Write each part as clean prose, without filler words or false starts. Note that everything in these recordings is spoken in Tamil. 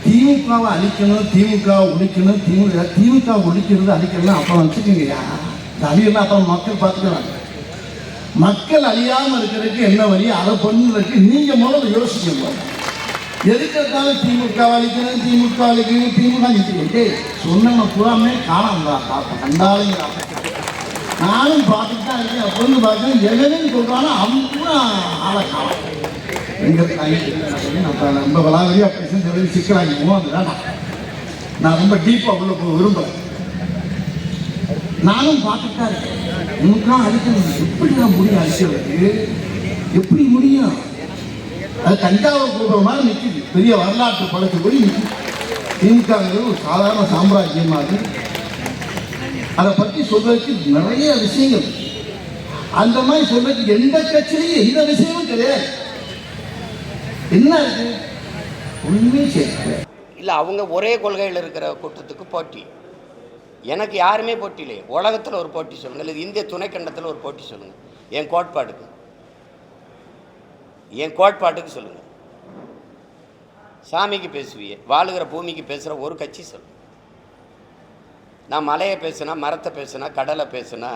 திமுகவை அழிக்கணும், திமுக ஒழிக்கணும், திமுக ஒழிக்கிறது அழிக்கணும் அப்புறம் வச்சுக்கோங்கய்யா. இந்த அழியெல்லாம் அப்புறம் மக்கள் பார்த்துக்கிறாங்க. மக்கள் அழியாமல் இருக்கிறதுக்கு என்ன வழி, அதை பண்ணுறதுக்கு நீங்கள் முதல்ல யோசிக்கணும். எதுக்கிறதாலும் திமுக அழிக்கணும், திமுக அழிக்கணும், திமுக சொன்ன பூராமே காணாம கண்டாலும் நானும் பார்த்துட்டு தான் இருக்கேன். அப்போ வந்து பார்த்தேன் எதுன்னு சொல்கிறானோ அவங்க கூட ஆளை காணும். நம்ம விளாவரியாக பேச சிக்கலாகிமோ அதுதான் நான் ரொம்ப டீப்பாக உள்ள போக விரும்பலை. நானும் பார்த்துட்டு தான் இருக்கேன். உனக்கெல்லாம் அழிக்கணும், எப்படி நான் முடியும் அழிக்கிறதுக்கு? எப்படி முடியும்? அது தஞ்சாவூர் கோபுரம் மாதிரி நிற்கிது, பெரிய வரலாற்று பழத்து போய் நிற்கிது. திமுகங்கிறது ஒரு சாதாரண சாம்ராஜ்யமாக அதை பற்றி சொல்றதுக்கு நிறைய விஷயங்கள். அந்த மாதிரி சொல்றதுக்கு எந்த கட்சியிலையும் எந்த விஷயமும் கிடையாது. என்ன இருக்கு? ஒண்ணுமே சேர்க்க இல்லை. அவங்க ஒரே கொள்கையில் இருக்கிற கூட்டத்துக்கு போட்டி. எனக்கு யாருமே போட்டி இல்லையே. உலகத்தில் ஒரு போட்டி சொல்லுங்கள், இல்லை இந்திய துணைக்கண்டத்தில் ஒரு போட்டி சொல்லுங்கள். என் கோட்பாட்டுக்கு சொல்லுங்கள். சாமிக்கு பேசுவியே, வாழுகிற பூமிக்கு பேசுகிற ஒரு கட்சி சொல்லுங்கள். நான் மலையை பேசுனா, மரத்தை பேசுனா, கடலை பேசுனா,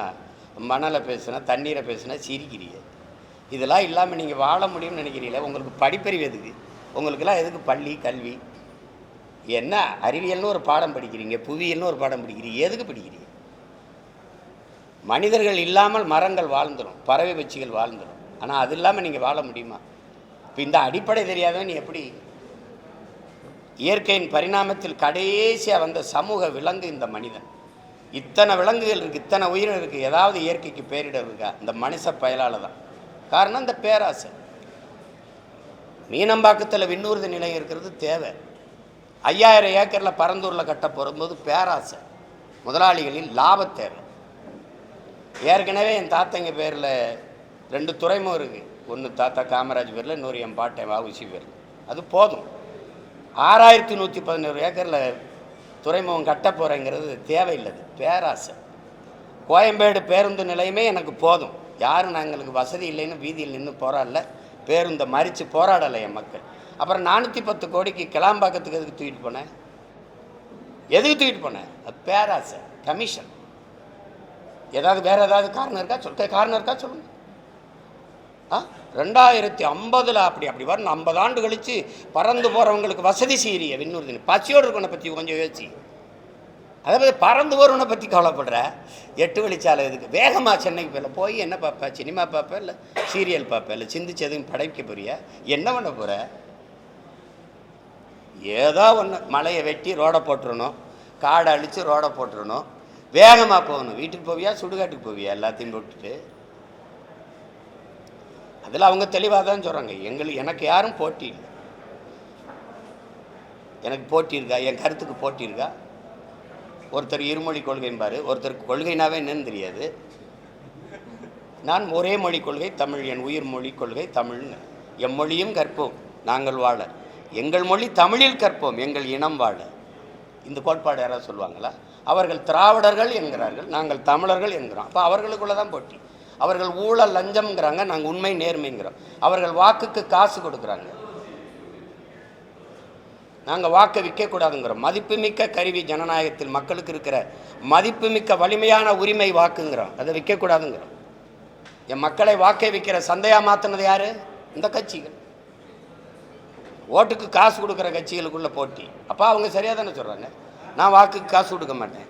மணலை பேசுனா, தண்ணீரை பேசுனா சிரிக்கிறீங்க. இதெல்லாம் இல்லாமல் நீங்கள் வாழ முடியும்னு நினைக்கிறீங்களே. உங்களுக்கு படிப்பறிவு எதுக்கு? உங்களுக்கெல்லாம் எதுக்கு பள்ளி கல்வி? என்ன அறிவியல்னு ஒரு பாடம் படிக்கிறீங்க, புவியியல்னு ஒரு பாடம் படிக்கிறீங்க, எதுக்கு படிக்கிறீங்க? மனிதர்கள் இல்லாமல் மரங்கள் வாழ்ந்துடும், பறவை பட்சிகள் வாழ்ந்துடும். ஆனால் அது இல்லாமல் நீங்கள் வாழ முடியுமா? இப்போ இந்த அடிப்படை தெரியாதவன் நீ எப்படி? இயற்கையின் பரிணாமத்தில் கடைசியாக வந்த சமூக விலங்கு இந்த மனிதன். இத்தனை விலங்குகள் இருக்குது, இத்தனை உயிரினம் இருக்குது. ஏதாவது இயற்கைக்கு பேரிடர் இருக்கா? இந்த மனுஷ பயலால் தான். காரணம் இந்த பேராசை. மீனம்பாக்கத்தில் விண்ணூர்தி நிலையம் இருக்கிறது தேவை. 5000 ஏக்கரில் பரந்தூரில் கட்ட போகும்போது பேராசை. முதலாளிகளின் லாப தேவை. ஏற்கனவே என் தாத்தங்க பேரில் 2 துறைமுகம் இருக்குது. ஒன்று தாத்தா காமராஜ் பேரில், இன்னொரு என் பாட்டை வஉசி பேரில். அது போதும். 6111 ஏக்கரில் துறைமுகம் கட்ட போகிறேங்கிறது தேவையில்லை, பேராசை. கோயம்பேடு பேருந்து நிலையமே எனக்கு போதும். யாரும் நாங்களுக்கு வசதி இல்லைன்னு வீதியில் நின்று போராடல, பேருந்தை மறித்து போராடலை என் மக்கள். அப்புறம் 410 கோடிக்கு கிளாம்பாக்கத்துக்கு எதுக்கு தூக்கிட்டு போனேன்? எதுக்கு தூக்கிட்டு போனேன்? அது பேராசை, கமிஷன். ஏதாவது வேறு ஏதாவது காரணம் இருக்கா சொல்லுங்க. 2050 அப்படி வரும். 50 ஆண்டு கழித்து பறந்து போகிறவங்களுக்கு வசதி செய்கிறிய விண்ணூர்தி. பசியோடு இருக்கவனை பற்றி கொஞ்சம் யோசிச்சு. அதை பற்றி பறந்து போகிறவனை பற்றி கவலைப்படுற. 8 வழிச்சாலை இதுக்கு வேகமாக சென்னைக்கு போய் என்ன பார்ப்பேன்? சினிமா பார்ப்பேன், இல்லை சீரியல் பார்ப்பேன், இல்லை சிந்திச்சு எதுவும் படைக்க போறியா? என்ன பண்ண போகிற? ஏதோ ஒன்று மலையை வெட்டி ரோடை போட்டுருணும், காடை அழித்து ரோடை போட்டுருணும், வேகமாக போகணும். வீட்டுக்கு போவியா, சுடுகாட்டுக்கு போவியா? எல்லாத்தையும் போட்டுட்டு. அதில் அவங்க தெளிவாக தான் சொல்கிறாங்க, எனக்கு யாரும் போட்டி இல்லை. எனக்கு போட்டி இருக்கா? என் கருத்துக்கு போட்டி இருக்கா? ஒருத்தர் இருமொழி கொள்கைம்பார், ஒருத்தருக்கு கொள்கைனாவே என்னன்னு தெரியாது. நான் ஒரே மொழி கொள்கை தமிழ், என் உயிர் மொழி கொள்கை தமிழ்னு. எம்மொழியும் கற்போம் நாங்கள் வாழ, எங்கள் மொழி தமிழில் கற்போம் எங்கள் இனம் வாழ. இந்த கோட்பாடு யாராவது சொல்லுவாங்களா? அவர்கள் திராவிடர்கள் என்கிறார்கள், நாங்கள் தமிழர்கள் என்கிறோம். அப்போ அவர்களுக்குள்ள தான் போட்டி. அவர்கள் ஊழல் லஞ்சம்ங்கிறாங்க, நாங்கள் உண்மை நேர்மைங்கிறோம். அவர்கள் வாக்குக்கு காசு கொடுக்குறாங்க, நாங்கள் வாக்கை விற்கக்கூடாதுங்கிறோம். மதிப்புமிக்க கருவி ஜனநாயகத்தில் மக்களுக்கு இருக்கிற மதிப்புமிக்க வலிமையான உரிமை வாக்குங்கிறோம், அதை விற்கக்கூடாதுங்கிறோம். என் மக்களை வாக்கை விற்கிற சந்தையாக மாற்றினது யார்? இந்த கட்சிகள். ஓட்டுக்கு காசு கொடுக்குற கட்சிகளுக்குள்ள போட்டி. அப்போ அவங்க சரியாக தானே சொல்கிறாங்க. நான் வாக்குக்கு காசு கொடுக்க மாட்டேன்.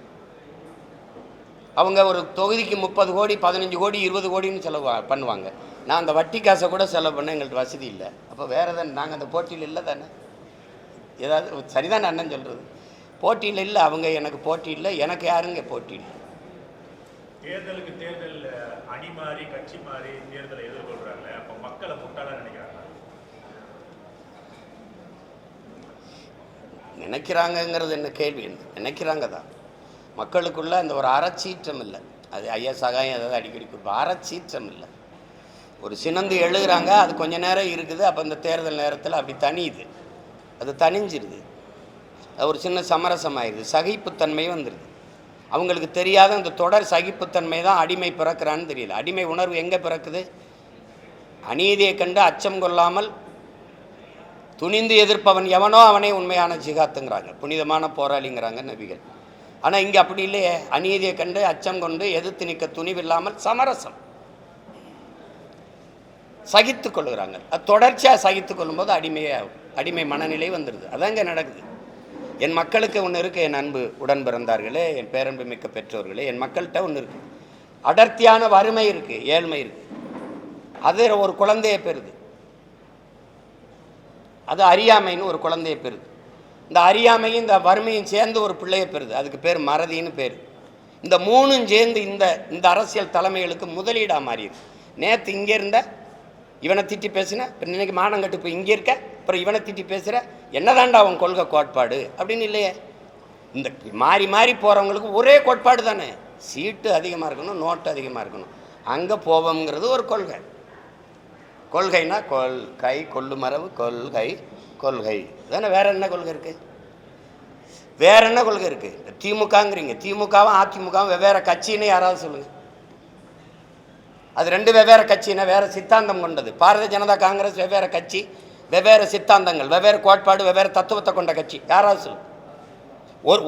அவங்க ஒரு தொகுதிக்கு 30 கோடி 15 கோடி 20 கோடின்னு செலவு பண்ணுவாங்க. நான் அந்த வட்டி காசை கூட செலவு பண்ண எங்கள்கிட்ட வசதி இல்லை. அப்போ வேறு தானே நாங்கள் அந்த போட்டியில் இல்லை தானே? ஏதாவது சரிதான் அண்ணன் சொல்கிறது. போட்டியில் இல்லை, அவங்க எனக்கு போட்டி இல்லை, எனக்கு யாருங்க போட்டி இல்லை. தேர்தலுக்கு தேர்தல் அணி மாறி கட்சி மாறி தேர்தலை எதிர்கொள்கிறாங்க. அப்போ மக்களை முட்டாளாக நினைக்கிறாங்கங்கிறது என்ன கேள்வி? நினைக்கிறாங்க தான். மக்களுக்குள்ள அந்த ஒரு அறச்சீற்றம் இல்லை. அது ஐயா சகாயம் ஏதாவது அடிக்கடி கொடுப்போம். அறச்சீற்றம் இல்லை. ஒரு சினந்து எழுதுகிறாங்க, அது கொஞ்சம் நேரம் இருக்குது. அப்போ இந்த தேர்தல் நேரத்தில் அப்படி தனியுது, அது தனிஞ்சிருது, அது ஒரு சின்ன சமரசமாயிடுது, சகிப்புத்தன்மை வந்துடுது. அவங்களுக்கு தெரியாத அந்த தொடர் சகிப்புத்தன்மை தான் அடிமை பிறக்கிறான்னு தெரியல. அடிமை உணர்வு எங்கே பிறக்குது? அநீதியை கண்டு அச்சம் கொள்ளாமல் துணிந்து எதிர்ப்பவன் எவனோ அவனே உண்மையான ஜிகாத்துங்கிறாங்க, புனிதமான போராளிங்கிறாங்க நபிகள். ஆனால் இங்கே அப்படி இல்லையே. அநீதியை கண்டு அச்சம் கொண்டு எதிர்த்து நிற்க துணிவில்லாமல் சமரசம் சகித்து கொள்ளுகிறாங்க. அது தொடர்ச்சியாக சகித்து கொள்ளும்போது அடிமை மனநிலை வந்துடுது. அதான் இங்கே நடக்குது. என் மக்களுக்கு ஒன்று இருக்குது, என் அன்பு உடன் பிறந்தார்களே, என் பேரன்பு மிக்க பெற்றோர்களே, என் மக்கள்கிட்ட ஒன்று இருக்குது. அடர்த்தியான வறுமை இருக்குது, ஏழ்மை இருக்குது. அது ஒரு குழந்தையை பெறுது. அது அறியாமைன்னு ஒரு குழந்தையை பெறுது. இந்த அறியாமையும் இந்த வறுமையும் சேர்ந்து ஒரு பிள்ளையை பெறுது. அதுக்கு பேர் மறதின்னு பேர். இந்த மூணும் சேர்ந்து இந்த அரசியல் தலைமைகளுக்கு முதலீடாக மாறிடுது. நேற்று இங்கே இருந்த இவனை திட்டி பேசுன, இன்னைக்கு மானங்கட்டு இப்போ இங்கே இருக்க, அப்புறம் இவனை திட்டி பேசுகிற, என்னதான்டா அவன் கொள்கை கோட்பாடு அப்படின்னு இல்லையே. இந்த மாறி மாறி போகிறவங்களுக்கு ஒரே கோட்பாடு தானே, சீட்டு அதிகமாக இருக்கணும், நோட்டு அதிகமாக இருக்கணும், அங்கே போவோங்கிறது ஒரு கொள்கை. கொள்கைனா கொள்கை, கொள்ளுமரபு, கொள்கை கொள்கை தானே. வேற என்ன கொள்கை இருக்குது? வேற என்ன கொள்கை இருக்குது? திமுகங்கிறீங்க, திமுகவும் அதிமுகவும் வெவ்வேறு கட்சின்னு யாராவது சொல்லுங்கள். அது ரெண்டு வெவ்வேறு கட்சின்னா வேறு சித்தாந்தம் கொண்டது. பாரதிய ஜனதா காங்கிரஸ் வெவ்வேறு கட்சி, வெவ்வேறு சித்தாந்தங்கள், வெவ்வேறு கோட்பாடு, வெவ்வேறு தத்துவத்தை கொண்ட கட்சி. யாராவது சொல்லு.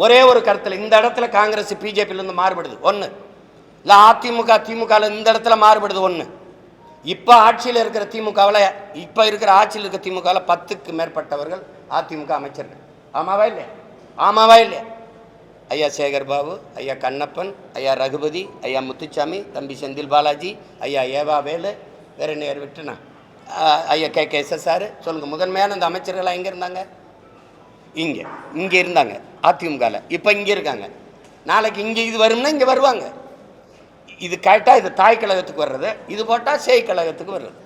ஒரே ஒரு கருத்தில் இந்த இடத்துல காங்கிரஸ் பிஜேபியிலேருந்து மாறுபடுது ஒன்று, இல்லை அதிமுக திமுகவில் இந்த இடத்துல மாறுபடுது ஒன்று. இப்போ ஆட்சியில் இருக்கிற திமுகவில், இப்போ இருக்கிற ஆட்சியில் இருக்கிற திமுகவில் 10க்கு மேற்பட்டவர்கள் அதிமுக அமைச்சர்கள். ஆமாவா இல்லையா? ஆமாவா இல்லையா? ஐயா சேகர் பாபு, ஐயா கண்ணப்பன், ஐயா ரகுபதி, ஐயா முத்துச்சாமி, தம்பி செந்தில் பாலாஜி, ஐயா ஏவா வேலு, வேற நேர் விட்டுனா ஐயா கே எஸ்எஸ்ஆர். சொல்லுங்கள், முதன்மையான இந்த அமைச்சர்கள்லாம் எங்கே இருந்தாங்க? இங்கே இருந்தாங்க அதிமுகவில். இப்போ இங்கே இருக்காங்க. நாளைக்கு இங்கே இது வரும்னா இங்கே வருவாங்க. இது கேட்டால் இது தாய் கழகத்துக்கு வர்றது, இது போட்டால் சேய் கழகத்துக்கு வர்றது.